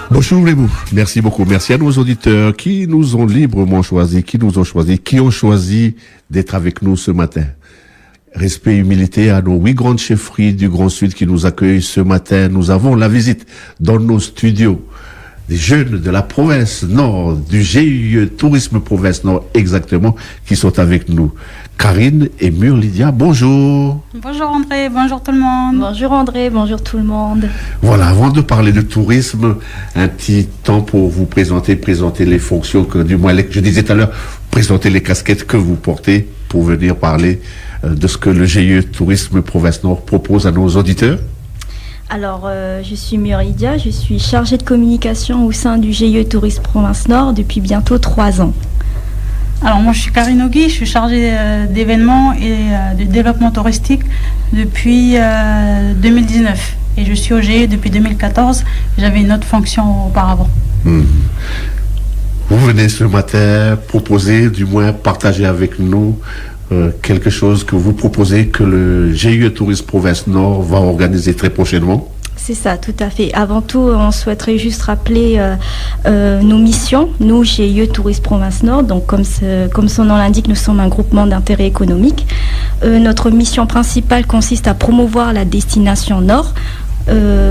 Bonjour les vous, merci beaucoup. Merci à nos auditeurs qui nous ont librement choisis, qui ont choisi d'être avec nous ce matin. Respect et humilité à nos 8 grandes chefferies du Grand Sud qui nous accueillent ce matin. Nous avons la visite dans nos studios des jeunes de la province Nord, du GIE Tourisme Province Nord exactement, qui sont avec nous. Karine et Lydia, bonjour. Bonjour André, bonjour tout le monde. Bonjour André, bonjour tout le monde. Voilà, avant de parler de tourisme, un petit temps pour vous présenter les fonctions que, du moins, je disais tout à l'heure, présenter les casquettes que vous portez pour venir parler de ce que le GIE Tourisme Province Nord propose à nos auditeurs. Alors, je suis Lydia, je suis chargée de communication au sein du GIE Tourisme Province Nord depuis bientôt 3 ans. Alors moi je suis Karine Ogui, je suis chargée d'événements et de développement touristique depuis 2019 et je suis au GIE depuis 2014, j'avais une autre fonction auparavant. Vous venez ce matin proposer, du moins partager avec nous quelque chose que vous proposez que le GIE Tourisme Province Nord va organiser très prochainement. C'est ça, tout à fait. Avant tout, on souhaiterait juste rappeler nos missions. Nous, GIE Tourisme Province Nord, donc comme son nom l'indique, nous sommes un groupement d'intérêt économique. Notre mission principale consiste à promouvoir la destination Nord.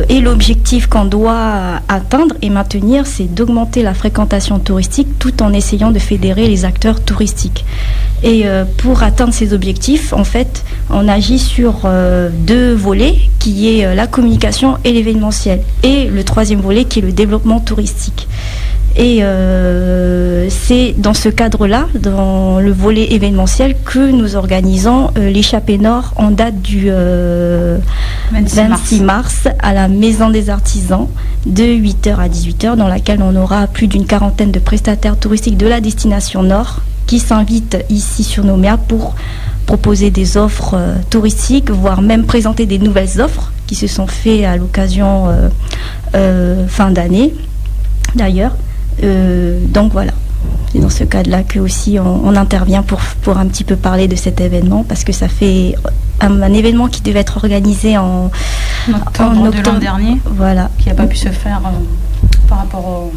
Et l'objectif qu'on doit atteindre et maintenir, c'est d'augmenter la fréquentation touristique tout en essayant de fédérer les acteurs touristiques. Et pour atteindre ces objectifs, en fait, on agit sur 2 volets, qui est la communication et l'événementiel. Et le 3e volet, qui est le développement touristique. Et c'est dans ce cadre-là, dans le volet événementiel, que nous organisons l'échappée Nord en date du 26 mars à la Maison des Artisans de 8h à 18h, dans laquelle on aura plus d'une 40aine de prestataires touristiques de la destination Nord qui s'invitent ici sur Nouméa pour proposer des offres touristiques, voire même présenter des nouvelles offres qui se sont faites à l'occasion fin d'année d'ailleurs. Donc voilà, c'est dans ce cadre-là que aussi on intervient pour un petit peu parler de cet événement, parce que ça fait un événement qui devait être organisé en octobre de l'an dernier, voilà, qui n'a pas pu se faire par rapport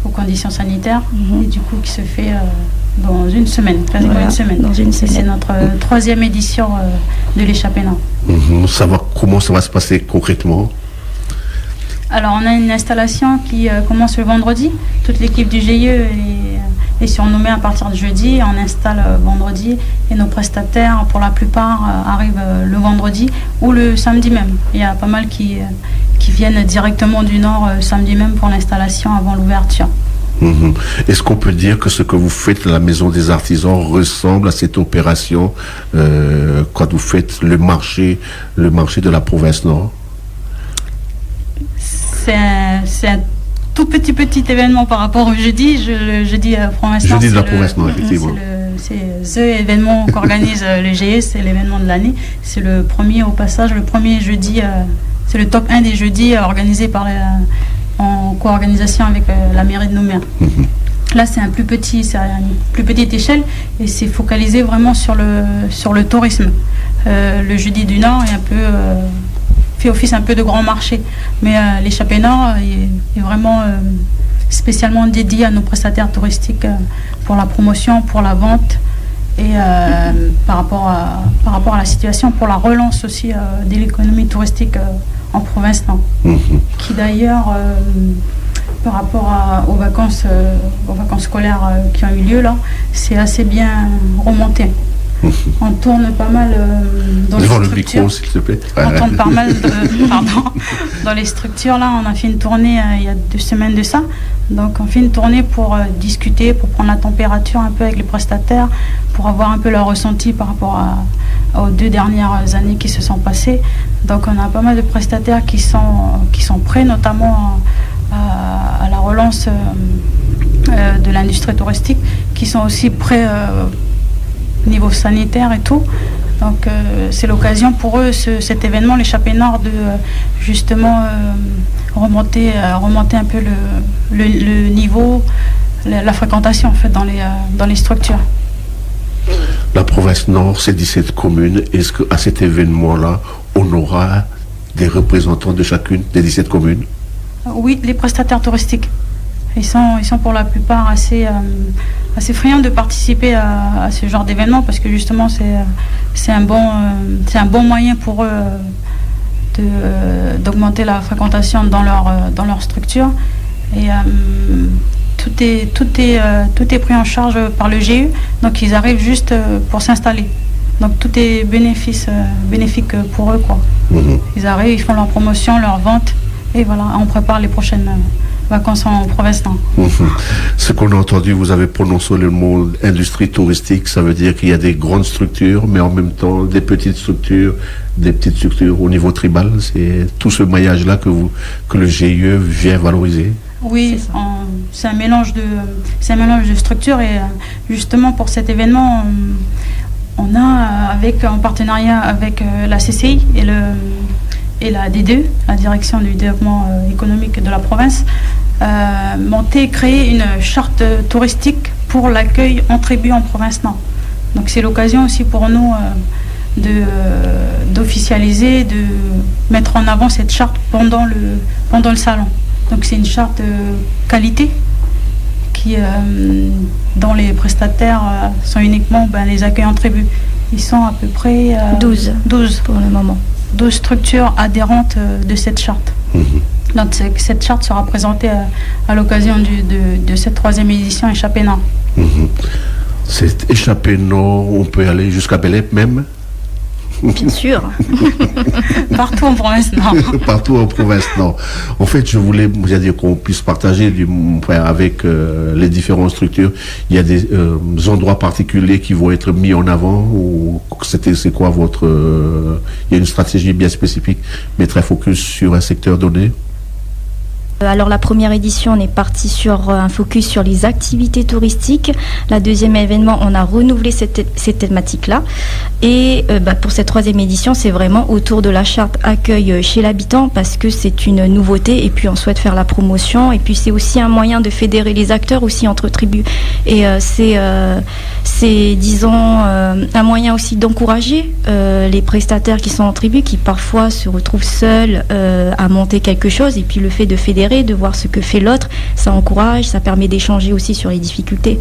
aux conditions sanitaires, et du coup qui se fait dans une semaine, quasiment voilà, une semaine. Dans une semaine. C'est notre 3e édition de l'échappée Nord. Comment ça va se passer concrètement? Alors on a une installation qui commence le vendredi. Toute l'équipe du GIE est surnommée à partir de jeudi. On installe vendredi et nos prestataires, pour la plupart, arrivent le vendredi ou le samedi même. Il y a pas mal qui viennent directement du Nord samedi même pour l'installation avant l'ouverture. Est-ce qu'on peut dire que ce que vous faites à la Maison des Artisans ressemble à cette opération quand vous faites le marché de la province Nord? C'est un tout petit événement par rapport au jeudi. Jeudi province Nord. Jeudi de la province Nord, effectivement. C'est ce événement qu'organise le GIE, c'est l'événement de l'année. C'est le premier, au passage, le premier jeudi, c'est le top 1 des jeudis organisé en co-organisation avec la mairie de Nouméa. Là, c'est une plus petite échelle et c'est focalisé vraiment sur le tourisme. Le jeudi du Nord est un peu fait office un peu de grand marché, mais l'échappée Nord est vraiment spécialement dédié à nos prestataires touristiques pour la promotion, pour la vente et par rapport à la situation, pour la relance aussi de l'économie touristique en province Nord, qui d'ailleurs par rapport aux vacances scolaires qui ont eu lieu là, c'est assez bien remonté. On tourne pas mal dans les structures. Le micro, s'il te plaît. On tourne pas mal dans les structures. Là, on a fait une tournée il y a 2 semaines de ça. Donc, on fait une tournée pour discuter, pour prendre la température un peu avec les prestataires, pour avoir un peu leur ressenti par rapport aux 2 dernières années qui se sont passées. Donc, on a pas mal de prestataires qui sont prêts, notamment à la relance l'industrie touristique, qui sont aussi prêts au niveau sanitaire et tout. Donc c'est l'occasion pour eux, cet événement, l'échappée nord, de justement remonter un peu le niveau, la fréquentation en fait dans les structures. La province Nord, c'est 17 communes. Est-ce qu'à cet événement-là, on aura des représentants de chacune des 17 communes? Oui, les prestataires touristiques. Ils sont pour la plupart assez friands de participer à ce genre d'événement, parce que justement c'est un bon moyen pour eux d'augmenter la fréquentation dans leur structure. Et tout est pris en charge par le GE, donc ils arrivent juste pour s'installer. Donc tout est bénéfique pour eux, quoi. Ils arrivent, ils font leur promotion, leur vente, et voilà, on prépare les prochaines vacances en province Nord. Ce qu'on a entendu, vous avez prononcé le mot industrie touristique, ça veut dire qu'il y a des grandes structures, mais en même temps des petites structures au niveau tribal. C'est tout ce maillage-là que le GIE vient valoriser. Oui, c'est un mélange de structures, et justement pour cet événement, on a en partenariat avec la CCI et la DDE, la Direction du développement économique de la province, créé une charte touristique pour l'accueil en tribu en province Nord. Donc c'est l'occasion aussi pour nous d'officialiser, de mettre en avant cette charte pendant le salon. Donc c'est une charte qualité dont les prestataires sont uniquement les accueils en tribu. Ils sont à peu près 12 pour le moment. 12 structures adhérentes de cette charte. Donc cette charte sera présentée à l'occasion de cette 3e édition Échappée Nord. Cette Échappée Nord, on peut aller jusqu'à Belep même? Bien sûr. Partout en province Nord. Partout en province Nord. En fait, je voulais dire qu'on puisse partager avec les différentes structures. Il y a des endroits particuliers qui vont être mis en avant, ou c'est quoi il y a une stratégie bien spécifique, mais très focus sur un secteur donné? Alors la première édition, on est parti sur un focus sur les activités touristiques. La deuxième événement, on a renouvelé cette thématique-là. Et pour cette 3e édition, c'est vraiment autour de la charte accueil chez l'habitant, parce que c'est une nouveauté, et puis on souhaite faire la promotion. Et puis c'est aussi un moyen de fédérer les acteurs aussi entre tribus. Et c'est disons, un moyen aussi d'encourager les prestataires qui sont en tribu, qui parfois se retrouvent seuls à monter quelque chose. Et puis le fait de fédérer, de voir ce que fait l'autre, ça encourage, ça permet d'échanger aussi sur les difficultés.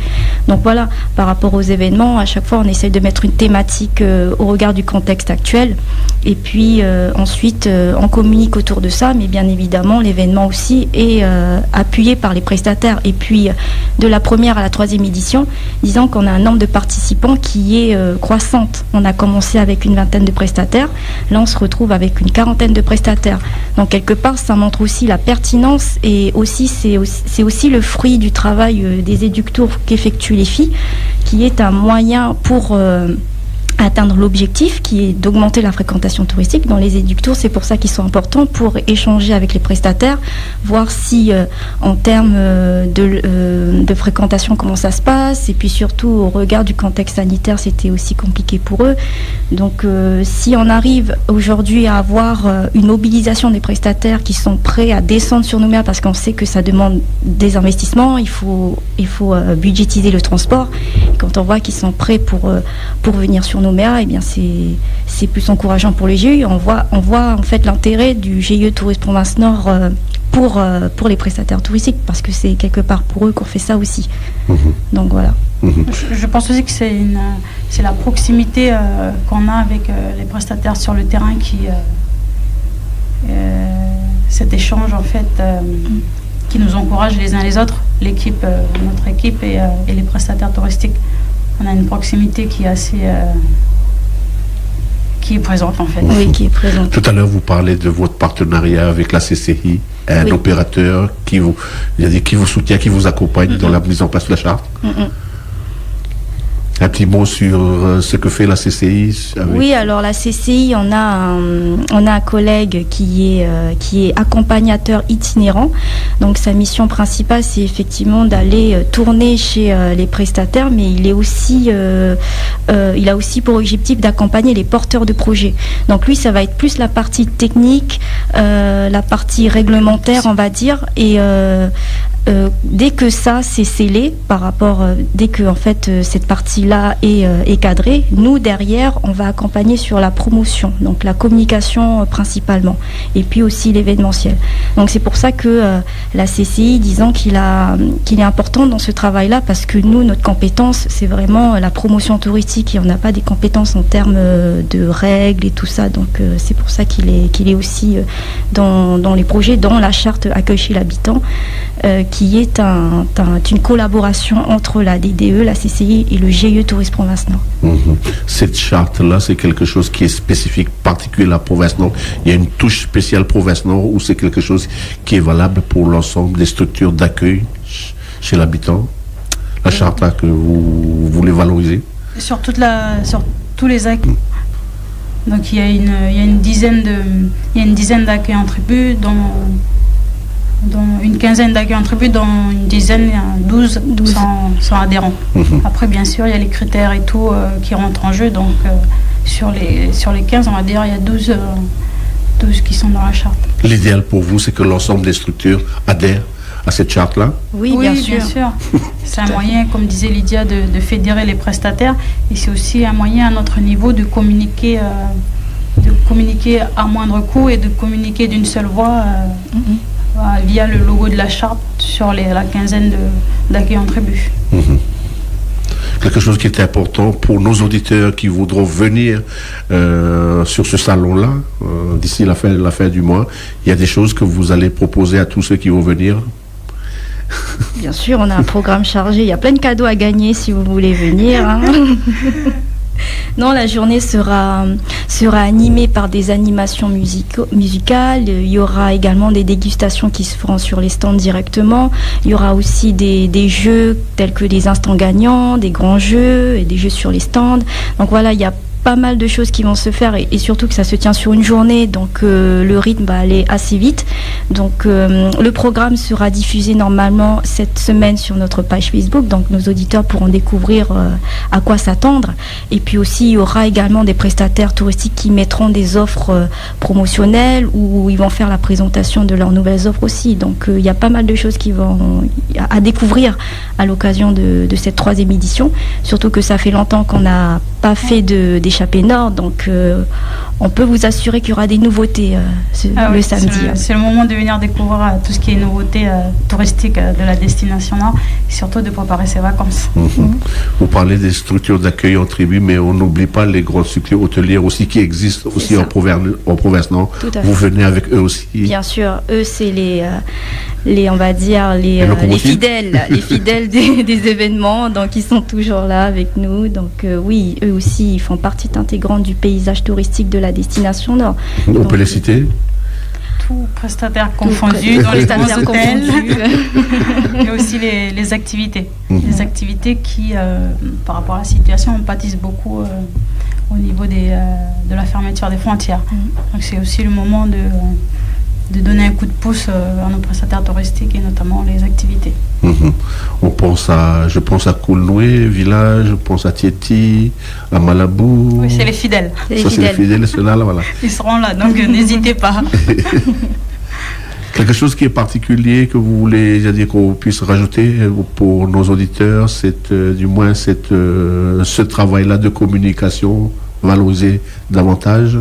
Donc voilà, par rapport aux événements, à chaque fois on essaie de mettre une thématique au regard du contexte actuel, et puis ensuite on communique autour de ça, mais bien évidemment l'événement aussi est appuyé par les prestataires. Et puis de la première à la 3e édition, disons qu'on a un nombre de participants qui est croissante. On a commencé avec une 20aine de prestataires, là on se retrouve avec une 40aine de prestataires. Donc quelque part ça montre aussi la pertinence, et aussi c'est aussi le fruit du travail des éductours qu'effectuent les filles, qui est un moyen pour atteindre l'objectif qui est d'augmenter la fréquentation touristique. Dans les éductours, c'est pour ça qu'ils sont importants, pour échanger avec les prestataires, voir si en termes de fréquentation comment ça se passe, et puis surtout au regard du contexte sanitaire, c'était aussi compliqué pour eux. Donc si on arrive aujourd'hui à avoir une mobilisation des prestataires qui sont prêts à descendre sur Nouméa, parce qu'on sait que ça demande des investissements, il faut budgétiser le transport. Et quand on voit qu'ils sont prêts pour venir sur Nouméa, eh bien c'est plus encourageant pour les GIE. On voit en fait l'intérêt du GIE Tourisme Province Nord pour les prestataires touristiques, parce que c'est quelque part pour eux qu'on fait ça aussi. Donc voilà. Je pense aussi que c'est la proximité qu'on a avec les prestataires sur le terrain cet échange en fait qui nous encourage les uns les autres, notre équipe et les prestataires touristiques. On a une proximité qui est assez qui est présente en fait. Oui, qui est présente. Tout à l'heure, vous parlez de votre partenariat avec la CCI, un opérateur qui vous soutient, qui vous accompagne dans la mise en place de la charte. Un petit mot sur ce que fait la CCI avec... Oui, alors la CCI, on a un collègue qui est accompagnateur itinérant. Donc sa mission principale, c'est effectivement d'aller tourner chez les prestataires, mais il a aussi pour objectif d'accompagner les porteurs de projets. Donc lui, ça va être plus la partie technique, la partie réglementaire, on va dire, et dès que ça c'est scellé par rapport, dès que en fait cette partie-là est cadrée, nous derrière on va accompagner sur la promotion, donc la communication principalement, et puis aussi l'événementiel. Donc c'est pour ça que la CCI, disons qu'il est important dans ce travail-là, parce que nous, notre compétence, c'est vraiment la promotion touristique, et on n'a pas des compétences en termes de règles et tout ça. Donc c'est pour ça qu'il est aussi dans les projets, dans la charte Accueil chez l'habitant, qui est une collaboration entre la DDE, la CCI et le GIE Tourisme Province Nord. Cette charte-là, c'est quelque chose qui est spécifique, particulier à la Province Nord. Il y a une touche spéciale Province Nord, ou c'est quelque chose qui est valable pour l'ensemble des structures d'accueil chez l'habitant? La charte-là que vous voulez valoriser? Sur tous les accueils. Donc il y a une dizaine d'accueils en tribu, dont une quinzaine d'accueils en tribu, dont une dizaine, 12 sont adhérents. Après, bien sûr, il y a les critères et tout qui rentrent en jeu. Donc sur les 15, on va dire, il y a 12 qui sont dans la charte. L'idéal pour vous, c'est que l'ensemble des structures adhèrent à cette charte-là? Oui, bien sûr. C'est un moyen, comme disait Lydia, de fédérer les prestataires, et c'est aussi un moyen à notre niveau de communiquer à moindre coût et de communiquer d'une seule voix via le logo de la charte sur la quinzaine d'accueils en tribu. Quelque chose qui est important pour nos auditeurs qui voudront venir sur ce salon-là, d'ici la fin du mois, il y a des choses que vous allez proposer à tous ceux qui vont venir? Bien sûr, on a un programme chargé, il y a plein de cadeaux à gagner si vous voulez venir. Non, la journée sera animée par des animations musicales. Il y aura également des dégustations qui se feront sur les stands directement. Il y aura aussi des jeux tels que des instants gagnants, des grands jeux et des jeux sur les stands. Donc voilà, il y a pas mal de choses qui vont se faire, et surtout que ça se tient sur une journée, donc le rythme va aller assez vite. Donc le programme sera diffusé normalement cette semaine sur notre page Facebook, donc nos auditeurs pourront découvrir à quoi s'attendre. Et puis aussi, il y aura également des prestataires touristiques qui mettront des offres promotionnelles, où ils vont faire la présentation de leurs nouvelles offres aussi. Donc il y a pas mal de choses qui vont à découvrir à l'occasion de cette 3e édition, surtout que ça fait longtemps qu'on n'a pas fait d'échappée nord, donc on peut vous assurer qu'il y aura des nouveautés le samedi. C'est le moment de venir découvrir tout ce qui est nouveauté touristique de la destination nord, et surtout de préparer ses vacances. Vous parlez des structures d'accueil en tribu, mais on n'oublie pas les grandes structures hôtelières aussi qui existent aussi en province nord. Vous venez avec eux aussi? Bien sûr, eux c'est on va dire les fidèles des événements, donc ils sont toujours là avec nous. Donc oui, eux aussi ils font partie intégrante du paysage touristique de la destination nord. On peut les citer? Tout prestataire confondu, dans les hôtels. Et aussi les activités. Les activités qui, par rapport à la situation, on pâtisse beaucoup au niveau de la fermeture des frontières. Donc c'est aussi le moment de donner un coup de pouce à nos prestataires touristiques, et notamment les activités. Je pense à Koulnoué, village, je pense à Tieti, à Malabou. Oui, c'est les fidèles. C'est les fidèles, ceux-là, voilà. Ils seront là, donc n'hésitez pas. Quelque chose qui est particulier que vous voulez dire qu'on puisse rajouter pour nos auditeurs, du moins ce travail-là de communication, valoriser davantage?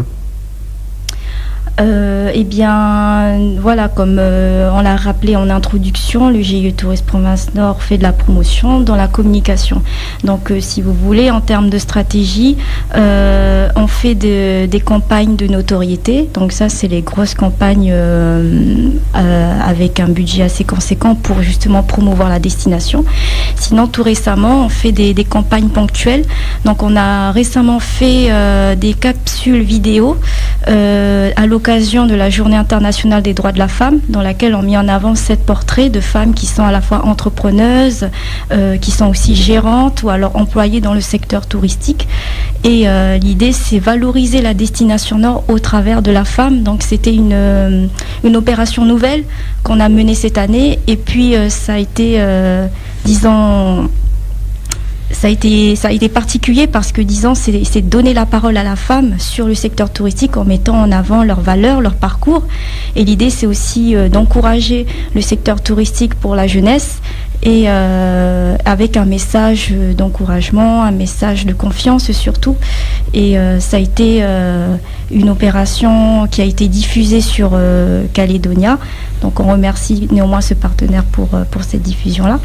Eh bien, voilà, comme on l'a rappelé en introduction, le GIE Tourisme Province Nord fait de la promotion dans la communication. Donc, si vous voulez, en termes de stratégie, on fait des campagnes de notoriété. Donc ça, c'est les grosses campagnes avec un budget assez conséquent pour justement promouvoir la destination. Sinon, tout récemment, on fait des campagnes ponctuelles. Donc, on a récemment fait des capsules vidéo à l'occasion de la Journée internationale des droits de la femme, dans laquelle on met en avant 7 portraits de femmes qui sont à la fois entrepreneuses, qui sont aussi gérantes ou alors employées dans le secteur touristique. Et l'idée, c'est valoriser la destination Nord au travers de la femme. Donc c'était une opération nouvelle qu'on a menée cette année. Et puis ça a été, ça a été particulier parce que, c'est donner la parole à la femme sur le secteur touristique en mettant en avant leurs valeurs, leur parcours. Et l'idée, c'est aussi d'encourager le secteur touristique pour la jeunesse et avec un message d'encouragement, un message de confiance surtout. Et ça a été une opération qui a été diffusée sur Calédonia. Donc on remercie néanmoins ce partenaire pour cette diffusion-là.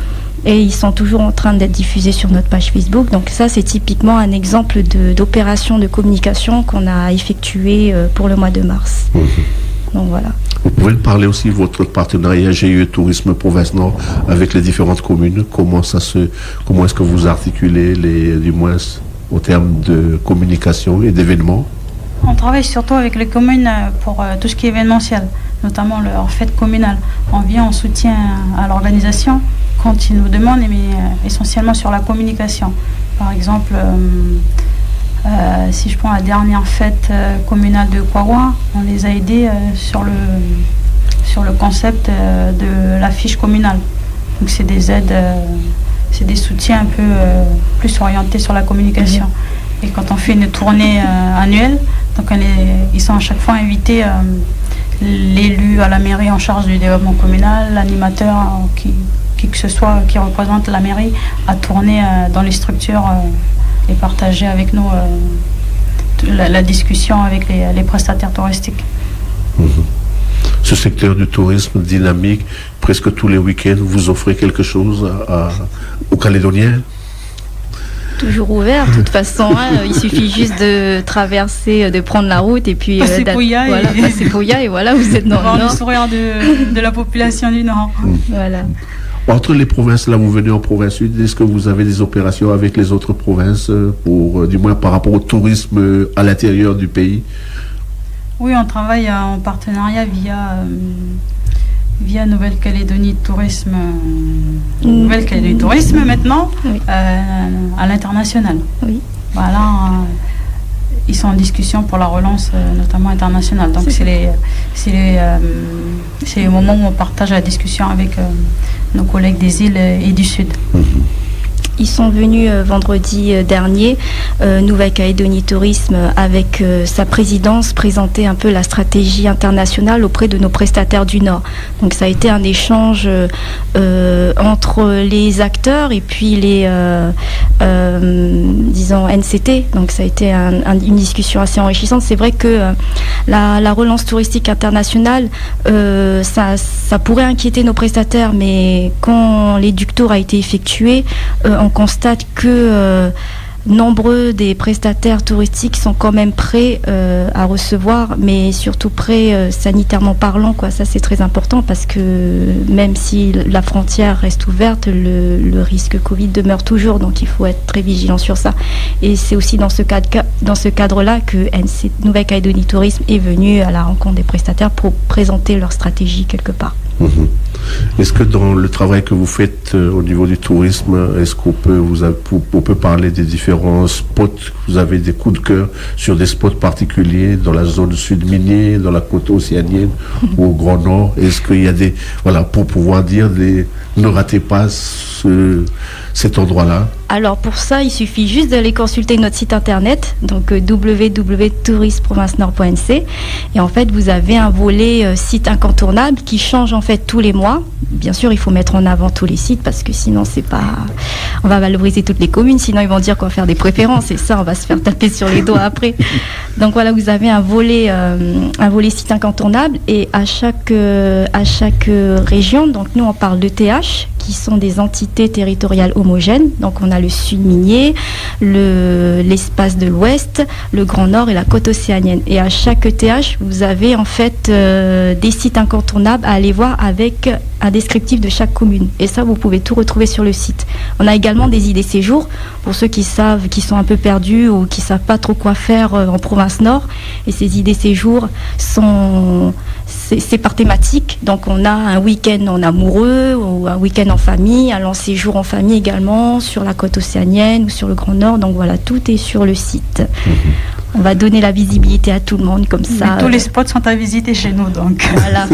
Et ils sont toujours en train d'être diffusés sur notre page Facebook. Donc ça, c'est typiquement un exemple d'opération de communication qu'on a effectuée pour le mois de mars. Donc voilà. Vous pouvez me parler aussi de votre partenariat GIE Tourisme Province Nord avec les différentes communes. Comment est-ce que vous articulez du moins au terme de communication et d'événements? On travaille surtout avec les communes pour tout ce qui est événementiel, notamment leur fête communale. On vient en soutien à l'organisation quand ils nous demandent, mais essentiellement sur la communication. Par exemple, si je prends la dernière fête communale de Kwawa, on les a aidés sur le concept de l'affiche communale. Donc c'est des aides, c'est des soutiens un peu plus orientés sur la communication. Et quand on fait une tournée annuelle, donc ils sont à chaque fois invités, l'élu à la mairie en charge du développement communal, l'animateur qui que ce soit qui représente la mairie, à tourner dans les structures et partager avec nous la discussion avec les prestataires touristiques. Ce secteur du tourisme dynamique, presque tous les week-ends, vous offrez quelque chose aux Calédoniens? Toujours ouvert, de toute façon, il suffit juste de traverser, de prendre la route et puis passer Pouya et voilà, vous êtes dans le Nord. Le sourire de la population du Nord. Voilà. Entre les provinces, là vous venez en province sud, est-ce que vous avez des opérations avec les autres provinces, du moins par rapport au tourisme à l'intérieur du pays? Oui, on travaille en partenariat via Nouvelle-Calédonie Tourisme, Nouvelle-Calédonie Tourisme maintenant, oui. À l'international. Oui. Voilà, ils sont en discussion pour la relance, notamment internationale. Donc c'est les moments où on partage la discussion avec nos collègues des îles et du Sud. Ils sont venus vendredi dernier, Nouvelle-Calédonie Tourisme, avec sa présidence, présenter un peu la stratégie internationale auprès de nos prestataires du Nord. Donc ça a été un échange entre les acteurs et puis les, disons, NCT. Donc ça a été une discussion assez enrichissante. C'est vrai que la relance touristique internationale, ça pourrait inquiéter nos prestataires, mais quand l'éductour a été effectué, on constate que nombreux des prestataires touristiques sont quand même prêts à recevoir, mais surtout prêts sanitairement parlant, quoi. Ça, c'est très important parce que même si la frontière reste ouverte, le risque Covid demeure toujours, donc il faut être très vigilant sur ça. Et c'est aussi dans ce cadre-là que Nouvelle-Calédonie Tourisme est venu à la rencontre des prestataires pour présenter leur stratégie quelque part. Est-ce que dans le travail que vous faites au niveau du tourisme, est-ce qu'on peut parler des différents spots? Vous avez des coups de cœur sur des spots particuliers dans la zone sud minier, dans la côte océanienne ou au Grand Nord? Est-ce qu'il y a pour pouvoir dire ne ratez pas cet endroit-là? Alors pour ça, il suffit juste d'aller consulter notre site internet, donc www.tourismeprovincenord.nc, et en fait vous avez un volet site incontournable qui change en fait tous les mois. Bien sûr, il faut mettre en avant tous les sites parce que sinon on va valoriser toutes les communes, sinon ils vont dire qu'on va faire des préférences et ça on va se faire taper sur les doigts après. Donc voilà, vous avez un volet site incontournable et à chaque région, donc nous on parle de TH qui sont des entités territoriales homogènes. Donc on a le sud minier, l'espace de l'ouest, le Grand Nord et la côte océanienne. Et à chaque TH, vous avez en fait des sites incontournables à aller voir avec un descriptif de chaque commune. Et ça, vous pouvez tout retrouver sur le site. On a également également des idées séjours pour ceux qui sont un peu perdus ou qui savent pas trop quoi faire en province Nord. Et ces idées séjours c'est par thématique. Donc on a un week-end en amoureux ou un week-end en famille, un long séjour en famille également sur la côte océanienne ou sur le Grand Nord. Donc voilà, tout est sur le site. On va donner la visibilité à tout le monde comme ça. Mais tous les spots sont à visiter chez nous, donc. Voilà.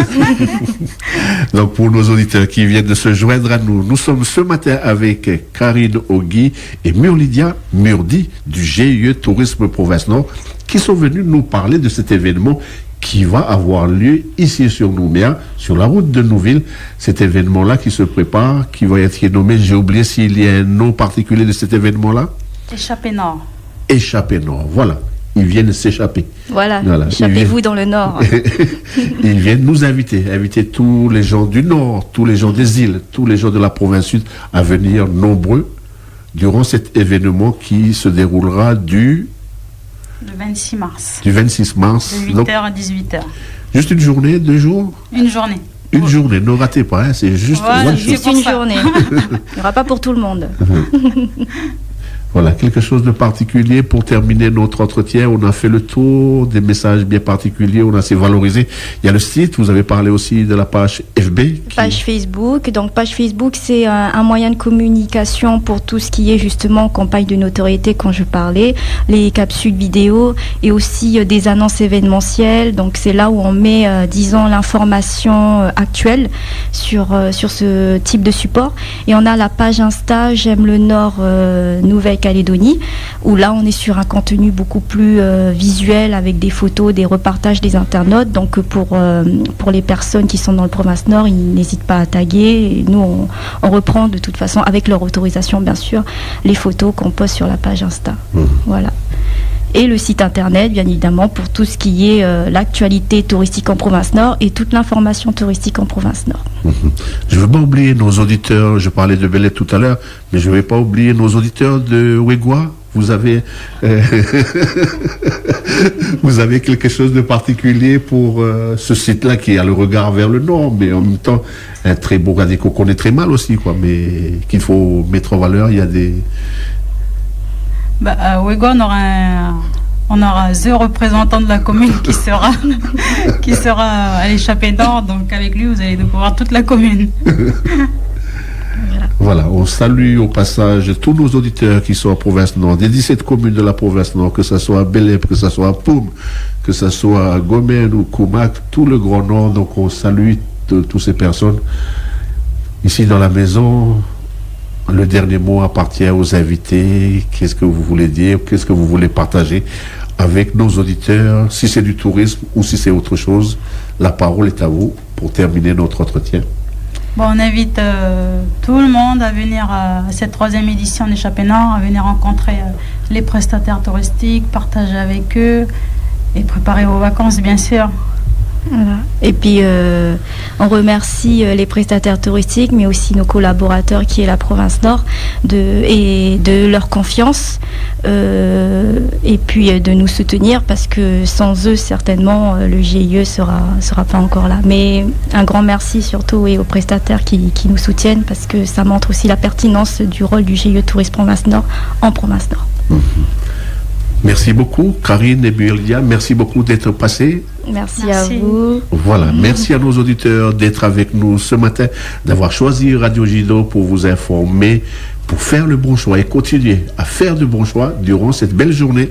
Donc pour nos auditeurs qui viennent de se joindre à nous, nous sommes ce matin avec Karine Ogui et Murlydia Murdi du GIE Tourisme Province Nord qui sont venus nous parler de cet événement qui va avoir lieu ici sur Nouméa, sur la route de Nouville. Cet événement-là qui se prépare, qui va être nommé, j'ai oublié s'il y a un nom particulier de cet événement-là. Échappée Nord. Échappée Nord, voilà. Ils viennent s'échapper. Voilà. Échappez-vous dans le Nord. Ils viennent nous inviter tous les gens du Nord, tous les gens des îles, tous les gens de la province sud à venir nombreux durant cet événement qui se déroulera du 26 mars. Du 26 mars. De 8h à 18h. Juste une journée, 2 jours? Une journée. Une journée, ne ratez pas, hein, c'est juste une journée. Il n'y aura pas pour tout le monde. Voilà, quelque chose de particulier pour terminer notre entretien. On a fait le tour des messages bien particuliers, on a assez valorisé. Il y a le site, vous avez parlé aussi de la page FB. Page Facebook. Donc, page Facebook, c'est un moyen de communication pour tout ce qui est justement campagne de notoriété, quand je parlais, les capsules vidéo et aussi des annonces événementielles. Donc, c'est là où on met, disons, l'information actuelle sur ce type de support. Et on a la page Insta, J'aime le Nord Nouvelle-Calédonie, où là on est sur un contenu beaucoup plus visuel avec des photos, des repartages des internautes. Donc pour les personnes qui sont dans le province Nord, ils n'hésitent pas à taguer. Et nous on reprend de toute façon, avec leur autorisation bien sûr, les photos qu'on poste sur la page Insta. Voilà. Et le site internet, bien évidemment, pour tout ce qui est l'actualité touristique en province Nord et toute l'information touristique en province Nord. Je ne veux pas oublier nos auditeurs, je parlais de Belette tout à l'heure, mais je ne vais pas oublier nos auditeurs de Ouégoua. Vous avez vous avez quelque chose de particulier pour ce site-là qui a le regard vers le nord, mais en même temps un très beau gardien qu'on connaît très mal aussi, quoi, mais qu'il faut mettre en valeur. Il y a des... À Ouégoua, on aura deux représentants de la commune qui sera à l'échappée Nord. Donc avec lui, vous allez découvrir toute la commune. Voilà, on salue au passage tous nos auditeurs qui sont en province Nord, des 17 communes de la province Nord, que ce soit à Belep, que ce soit à Poum, que ce soit à Gomène ou Koumak, tout le Grand Nord. Donc on salue toutes ces personnes. Ici dans la maison, le dernier mot appartient aux invités. Qu'est-ce que vous voulez dire? Qu'est-ce que vous voulez partager avec nos auditeurs? Si c'est du tourisme ou si c'est autre chose, la parole est à vous pour terminer notre entretien. Bon, on invite tout le monde à venir à cette 3e édition d'Échappée Nord, à venir rencontrer les prestataires touristiques, partager avec eux et préparer vos vacances, bien sûr. Voilà. Et puis on remercie les prestataires touristiques, mais aussi nos collaborateurs qui est la province Nord, de leur confiance et puis de nous soutenir, parce que sans eux certainement le GIE sera pas encore là. Mais un grand merci surtout aux prestataires qui nous soutiennent, parce que ça montre aussi la pertinence du rôle du GIE Tourisme Province Nord en province Nord. Merci beaucoup, Karine et Murlydia. Merci beaucoup d'être passés. Merci à vous. Voilà, merci à nos auditeurs d'être avec nous ce matin, d'avoir choisi Radio Jido pour vous informer, pour faire le bon choix et continuer à faire de bons choix durant cette belle journée.